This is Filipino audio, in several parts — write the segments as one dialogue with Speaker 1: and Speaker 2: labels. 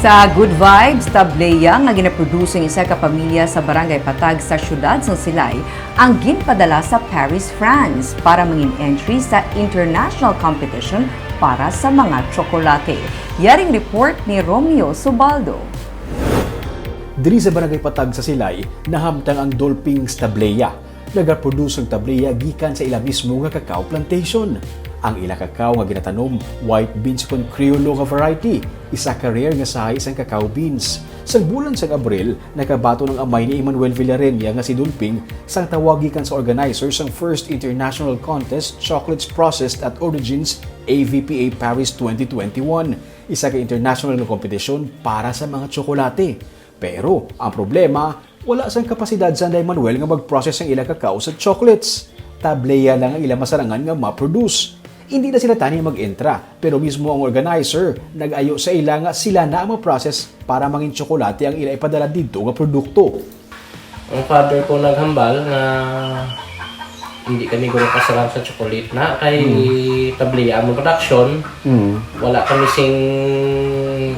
Speaker 1: Sa Good Vibes, Tablea nga ginaproduce ang isa ka pamilya sa barangay Patag sa siyudad ng Silay ang ginpadala sa Paris, France para mangin entry sa international competition para sa mga tsokolate. Yaring report ni Romeo Subaldo.
Speaker 2: Diri sa barangay Patag sa Silay, nahamtang ang Dolpings Tablea. Nagaproduce ang Tablea gikan sa ila mismo nga cacao plantation. Ang ila cacao nga ginatanom, white beans kon Criollo nga variety, isa ka rare nga size ang cacao beans. Sa bulan sa Abril, nakabato ng amay ni Emmanuel Villarenia nga si Dolping sang tawag gikan sa organizers ang first international contest Chocolates Processed at Origins AVPA Paris 2021, isa ka international nga kompetisyon para sa mga tsokolate. Pero ang problema, wala sang kapasidad sa Emmanuel nga mag-process ang ila cacao sa chocolates. Tablea lang ang ila masarangan nga ma-produce. Hindi na sila tani mag-entra, pero mismo ang organizer nag-ayo sa ila nga sila na ang ma-process para mangin tsokolate ang ila ipadala dito nga produkto.
Speaker 3: Ang father ko naghambal na hindi kami guro kasarap sa chocolate na kay Tablea mo production. Wala kami sing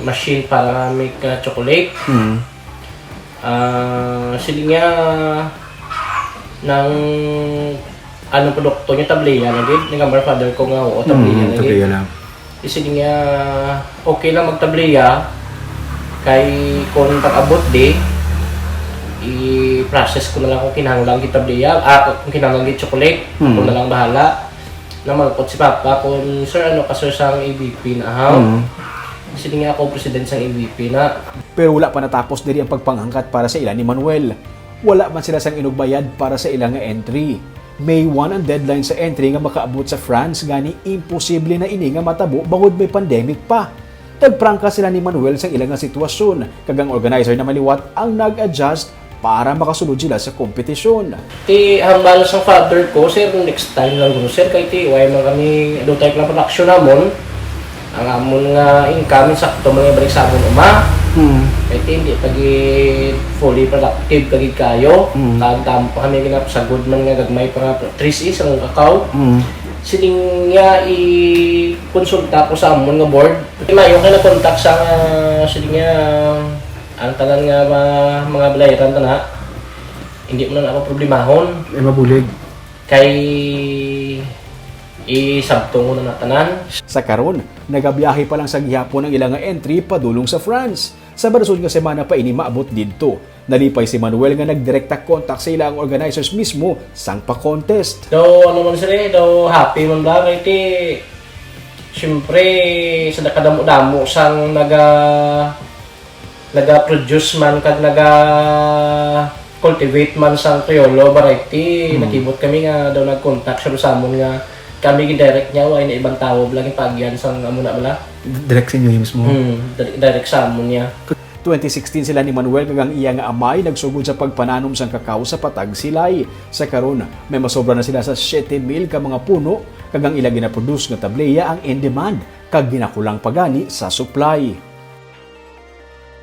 Speaker 3: machine para make chocolate. Sila nga ng anong produkto niya Tablea na gid ni gambar father ko nga o Tablea na gid. Kasi niya okay lang mag-Tablea kay kung pag-abot di i-process ko na lang kung kinahanglan gid Tablea kung kinahanglan gid chocolate ako na lang bahala na magpot si Papa kung sir ano ka sir sang AVP na ha. Kasi nga ako president sang AVP na.
Speaker 2: Pero wala pa natapos diri ang pagpanghangkat para sa ila ni Manuel. Wala man sila sang inugbayad para sa ilang entry. May 1 ang deadline sa entry nga makaabot sa France gani imposible na ini nga matabo bangod may pandemic pa. Tagprangka sila ni Manuel sa ilang nga sitwasyon kagang organizer na maliwat ang nag-adjust para makasulod sila sa kompetisyon.
Speaker 3: Ti hambal sa father ko sir next time lang guro sir kay ti way man kami do type ng production namon. Ang amon nga income sakto man balik sa amon uma. Kaya hindi pagi fully productive kagid kayo. Tagdam pa kami ginap sa good man nga gagmay para 3 is ang cacao. Siling nga i-konsulta ko sa amon nga board. Mayo kay na contact sa siling nga ang tanan nga mga balayaran ta na. Hindi mo na ako problemahon.
Speaker 2: Ay mabulig.
Speaker 3: Kay isabtong mo na tanan.
Speaker 2: Sa karon, nagabiyahe pa lang sa gihapon ang ilang nga entry padulong sa France. Sa barasod nga semana pa ini maabot didto. Nalipay si Manuel nga nagdirekta contact sa ilang organizers mismo sang pa-contest.
Speaker 3: Daw ano man sila, daw happy man ba kay ti syempre sa nakadamo-damo sang naga-produce man kag cultivate man sang Criollo variety. Nakibot kami nga daw nag-contact siya sa amon nga kami gidirect niya way na ibang tao lang ipagyan sang amo na bala.
Speaker 2: Direct sa inyo mismo?
Speaker 3: Direct sa amon niya.
Speaker 2: 2016 sila ni Manuel kagang iya nga amay nagsugod sa pagpananom sang kakao sa Patag Silay. Sa karon, may masobra na sila sa 7,000 ka mga puno kagang ila ginaproduce nga Tablea ang in demand kag ginakulang pagani sa supply.